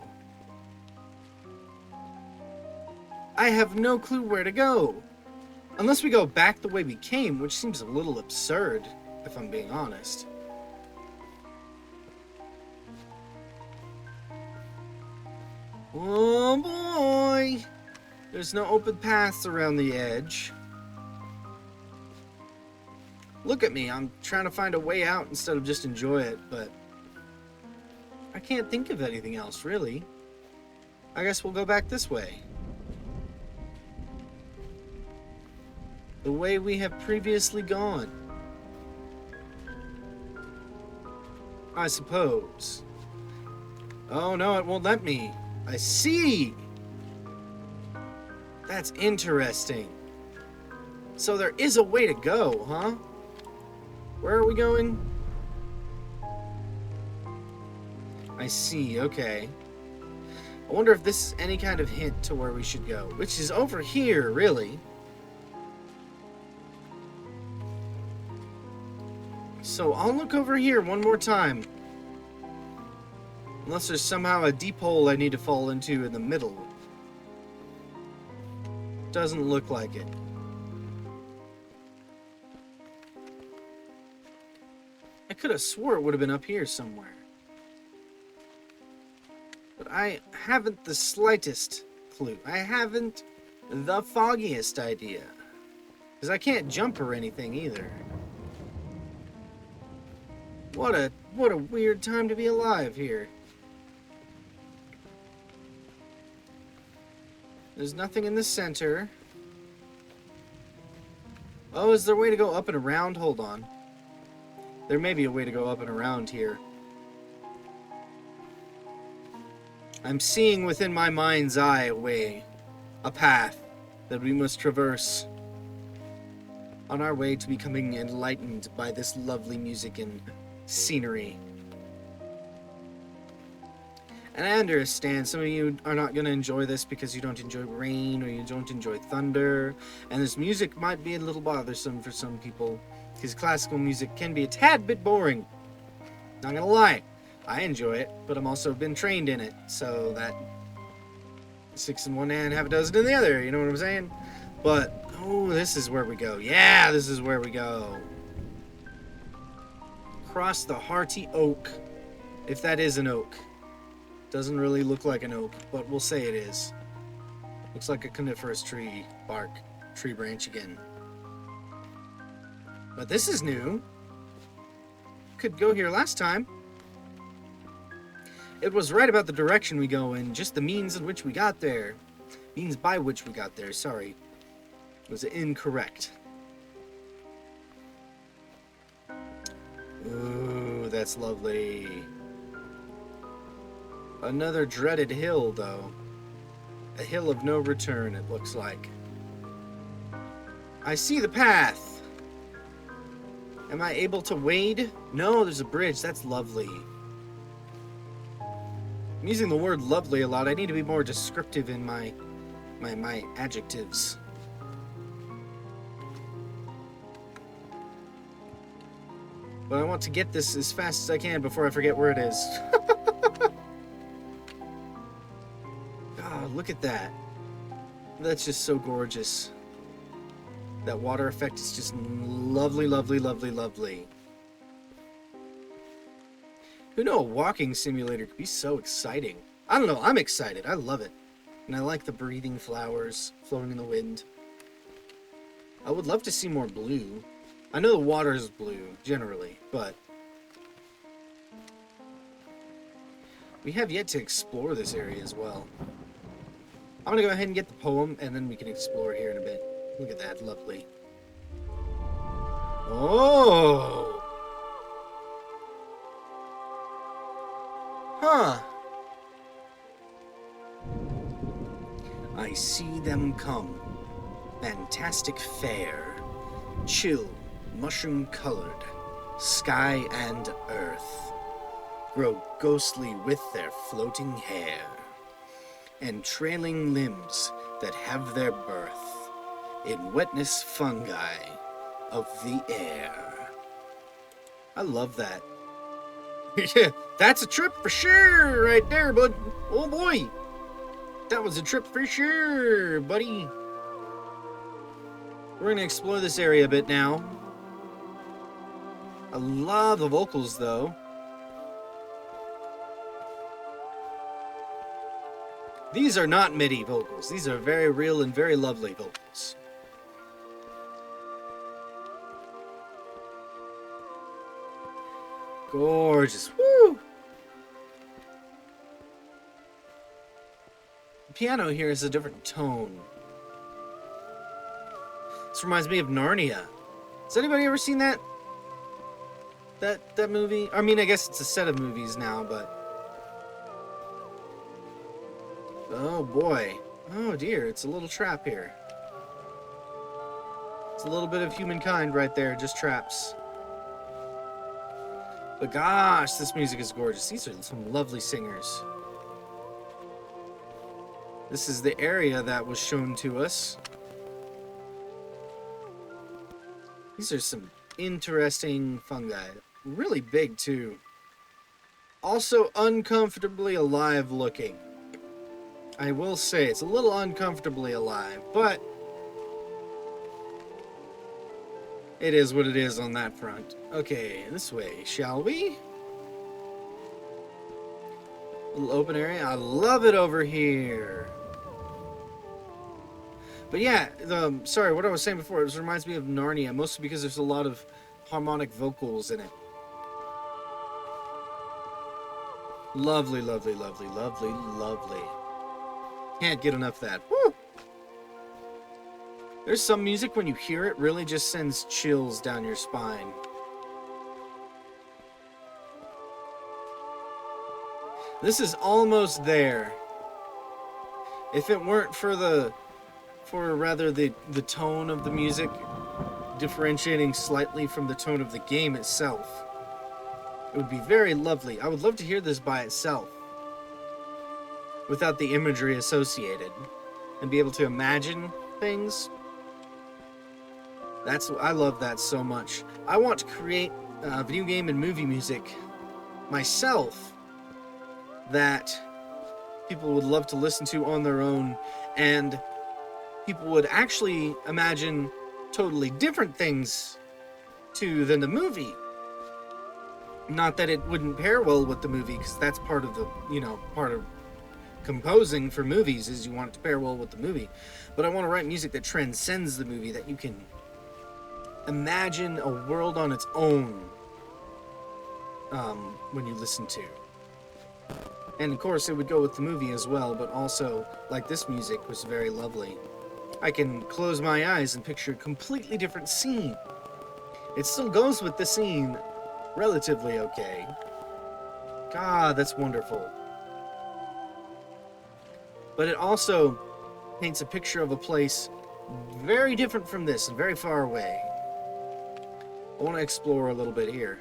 I have no clue where to go. Unless we go back the way we came, which seems a little absurd, if I'm being honest. Oh boy! There's no open paths around the edge. Look at me, I'm trying to find a way out instead of just enjoy it, but I can't think of anything else, really. I guess we'll go back this way. The way we have previously gone. I suppose. Oh no, it won't let me. I see! That's interesting. So there is a way to go, huh? Where are we going? I see, okay. I wonder if this is any kind of hint to where we should go, which is over here, really. So I'll look over here one more time. Unless there's somehow a deep hole I need to fall into in the middle. Doesn't look like it. I could have swore it would have been up here somewhere. But I haven't the slightest clue. I haven't the foggiest idea. Because I can't jump or anything either. What a weird time to be alive here. There's nothing in the center. Oh, is there a way to go up and around? Hold on. There may be a way to go up and around here. I'm seeing within my mind's eye a way, a path that we must traverse on our way to becoming enlightened by this lovely music and scenery. And I understand some of you are not going to enjoy this because you don't enjoy rain or you don't enjoy thunder, and this music might be a little bothersome for some people because classical music can be a tad bit boring. Not gonna lie, I enjoy it, but I'm also been trained in it, so that 6 in one hand, half a dozen in the other, you know what I'm saying? But, oh, this is where we go. Yeah, this is where we go. Across the hearty oak, if that is an oak. Doesn't really look like an oak, but we'll say it is. Looks like a coniferous tree bark, tree branch again. But this is new. Could go here last time. It was right about the direction we go in, just the means in which we got there. Means by which we got there, sorry. Was incorrect. Ooh, that's lovely. Another dreaded hill, though. A hill of no return, it looks like. I see the path. Am I able to wade? No, there's a bridge. That's lovely. I'm using the word lovely a lot. I need to be more descriptive in my adjectives. But I want to get this as fast as I can before I forget where it is. God, look at that. That's just so gorgeous. That water effect is just lovely, lovely, lovely, lovely. Who knew a walking simulator could be so exciting? I don't know, I'm excited. I love it. And I like the breathing flowers flowing in the wind. I would love to see more blue. I know the water is blue, generally, but we have yet to explore this area as well. I'm gonna go ahead and get the poem, and then we can explore it here in a bit. Look at that, lovely. Oh! Huh. I see them come. Fantastic fair. Chill, mushroom-colored. Sky and earth grow ghostly with their floating hair. And trailing limbs that have their birth in wetness fungi of the air. I love that. Yeah, that's a trip for sure right there, bud. Oh boy. That was a trip for sure, buddy. We're going to explore this area a bit now. I love the vocals, though. These are not MIDI vocals. These are very real and very lovely vocals. Gorgeous. Woo! The piano here is a different tone. This reminds me of Narnia. Has anybody ever seen that? That movie? I mean, I guess it's a set of movies now, but... Oh boy. Oh dear, it's a little trap here. It's a little bit of humankind right there, just traps. But gosh, this music is gorgeous. These are some lovely singers. This is the area that was shown to us. These are some interesting fungi. Really big, too. Also uncomfortably alive looking. I will say, it's a little uncomfortably alive, but it is what it is on that front. Okay, this way, shall we? Little open area. I love it over here. But yeah, sorry, what I was saying before, it reminds me of Narnia, mostly because there's a lot of harmonic vocals in it. Lovely, lovely, lovely, lovely, lovely. Can't get enough of that. Woo! There's some music, when you hear it, really just sends chills down your spine. This is almost there. If it weren't for the tone of the music differentiating slightly from the tone of the game itself, it would be very lovely. I would love to hear this by itself, without the imagery associated, and be able to imagine things. I love that so much. I want to create video game and movie music myself that people would love to listen to on their own, and people would actually imagine totally different things to than the movie. Not that it wouldn't pair well with the movie, because that's part of the, part of composing for movies, is you want it to pair well with the movie. But I want to write music that transcends the movie, that you can imagine a world on its own when you listen to. And of course, it would go with the movie as well, but also, like this music was very lovely. I can close my eyes and picture a completely different scene. It still goes with the scene relatively okay. God, that's wonderful. But it also paints a picture of a place very different from this and very far away. I want to explore a little bit here.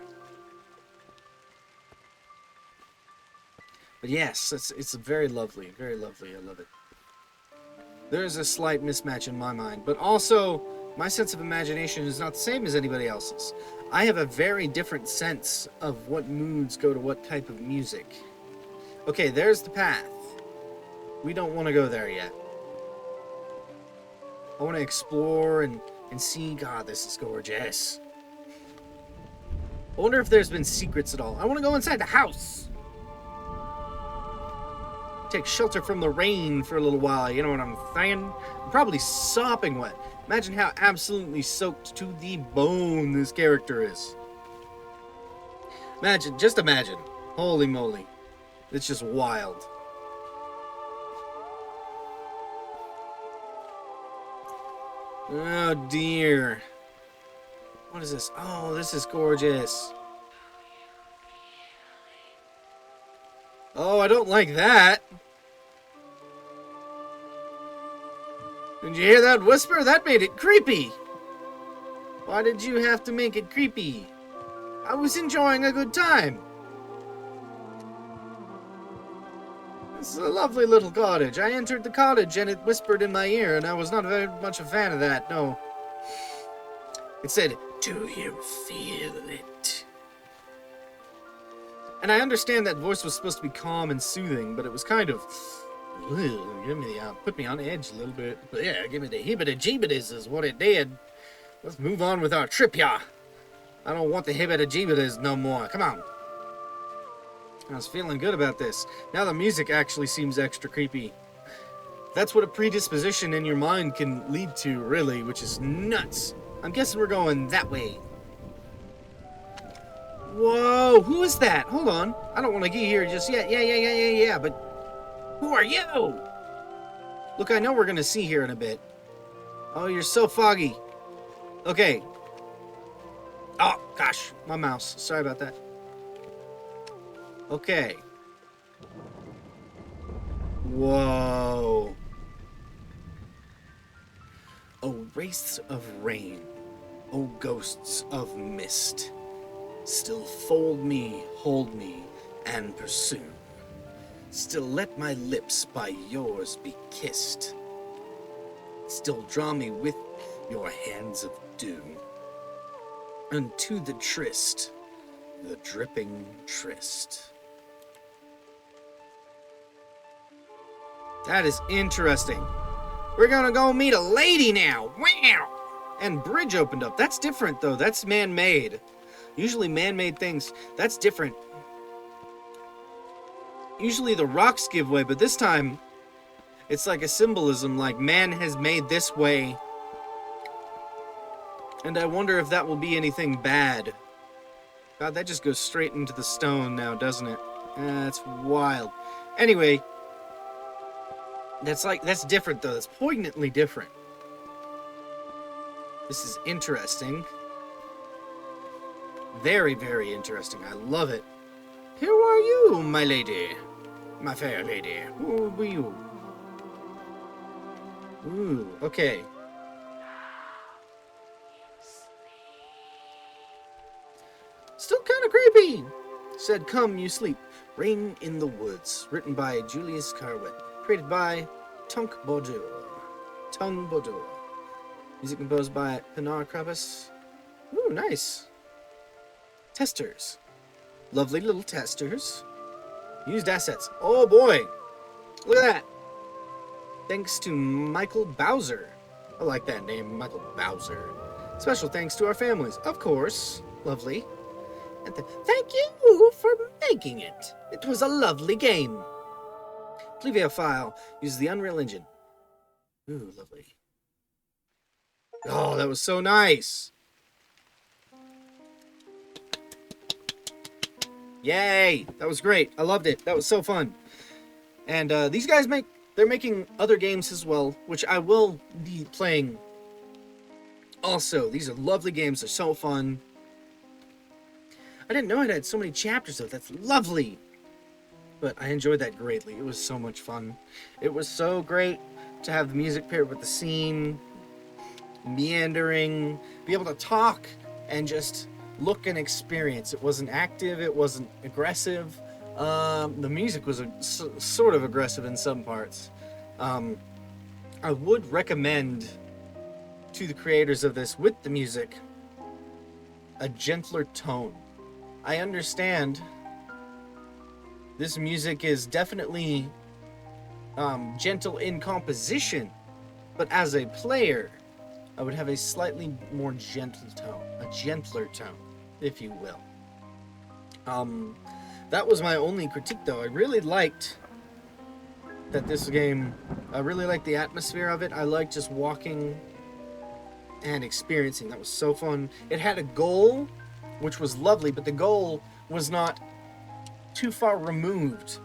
But yes, it's very lovely, very lovely. I love it. There's a slight mismatch in my mind, but also my sense of imagination is not the same as anybody else's. I have a very different sense of what moods go to what type of music. Okay, there's the path. We don't want to go there yet. I want to explore and see. God, this is gorgeous. I wonder if there's been secrets at all. I want to go inside the house. Take shelter from the rain for a little while, you know what I'm saying? I'm probably sopping wet. Imagine how absolutely soaked to the bone this character is. Just imagine. Holy moly. It's just wild. Oh dear. What is this? Oh, this is gorgeous. Oh, I don't like that. Did you hear that whisper? That made it creepy. Why did you have to make it creepy? I was enjoying a good time. This is a lovely little cottage. I entered the cottage and it whispered in my ear, and I was not very much a fan of that, no. It said, "Do you feel it?" And I understand that voice was supposed to be calm and soothing, but it was kind of... put me on edge a little bit. But yeah, give me the hibbity-jeebities is what it did. Let's move on with our trip, y'all. I don't want the hibbity-jeebities no more. Come on. I was feeling good about this. Now the music actually seems extra creepy. That's what a predisposition in your mind can lead to, really, which is nuts. I'm guessing we're going that way. Whoa, who is that? Hold on. I don't want to get here just yet. Yeah, but who are you? Look, I know we're going to see here in a bit. Oh, you're so foggy. Okay. Oh, gosh, my mouse. Sorry about that. Okay. Whoa. Oh, wraiths of rain. Oh, ghosts of mist. Still fold me, hold me, and pursue. Still let my lips by yours be kissed. Still draw me with your hands of dew unto the tryst, the dripping tryst. That is interesting. We're gonna go meet a lady now. Wow! And bridge opened up. That's different though. That's man-made. Usually man-made things, that's different. Usually the rocks give way, but this time it's like a symbolism, like man has made this way. And I wonder if that will be anything bad. God, that just goes straight into the stone now, doesn't it? That's wild. Anyway, that's different though. That's poignantly different. This is interesting. Very, very interesting. I love it. Who are you, my lady? My fair lady. Who are you? Ooh, okay. Still kind of creepy. Said, come, you sleep. Rain in the Woods. Written by Julius Carwin. Created by Tunk Bordeaux. Tung Bordeaux. Music composed by Pinar Krabbus. Ooh, nice. Testers. Lovely little testers. Used assets. Oh boy. Look at that. Thanks to Michael Bowser. I like that name, Michael Bowser. Special thanks to our families, of course. Lovely. And thank you for making it. It was a lovely game. Pluviophile uses the Unreal Engine. Ooh, lovely. Oh, that was so nice. Yay! That was great. I loved it. That was so fun. And these guys they're making other games as well, which I will be playing also. These are lovely games. They're so fun. I didn't know it had so many chapters though. That's lovely. But I enjoyed that greatly. It was so much fun. It was so great to have the music paired with the scene, meandering, be able to talk and just look and experience. It wasn't active, it wasn't aggressive. The music was sort of aggressive in some parts. I would recommend to the creators of this, with the music, a gentler tone. I understand this music is definitely gentle in composition, but as a player, I would have a slightly more gentle tone, a gentler tone, if you will. That was my only critique, though. I really liked that this game, I really liked the atmosphere of it. I liked just walking and experiencing. That was so fun. It had a goal, which was lovely, but the goal was not too far removed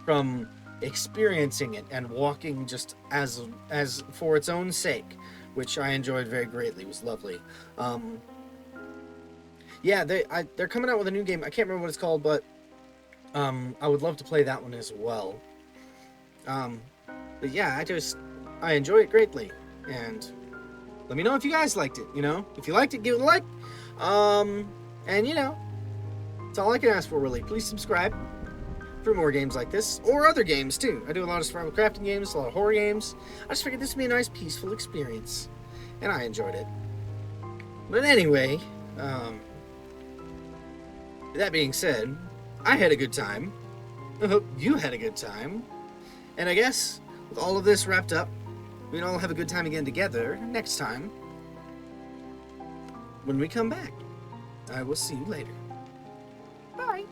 from experiencing it and walking just as for its own sake, which I enjoyed very greatly. It was lovely. Yeah, they're coming out with a new game. I can't remember what it's called, but I would love to play that one as well. But yeah, I enjoy it greatly, and let me know if you guys liked it. You know, if you liked it, give it a like. And you know, that's all I can ask for, really. Please subscribe for more games like this, or other games too. I do a lot of survival crafting games, a lot of horror games. I just figured this would be a nice, peaceful experience, and I enjoyed it. But anyway, that being said, I had a good time. I hope you had a good time. And I guess, with all of this wrapped up, we can all have a good time again together next time when we come back. I will see you later. Bye.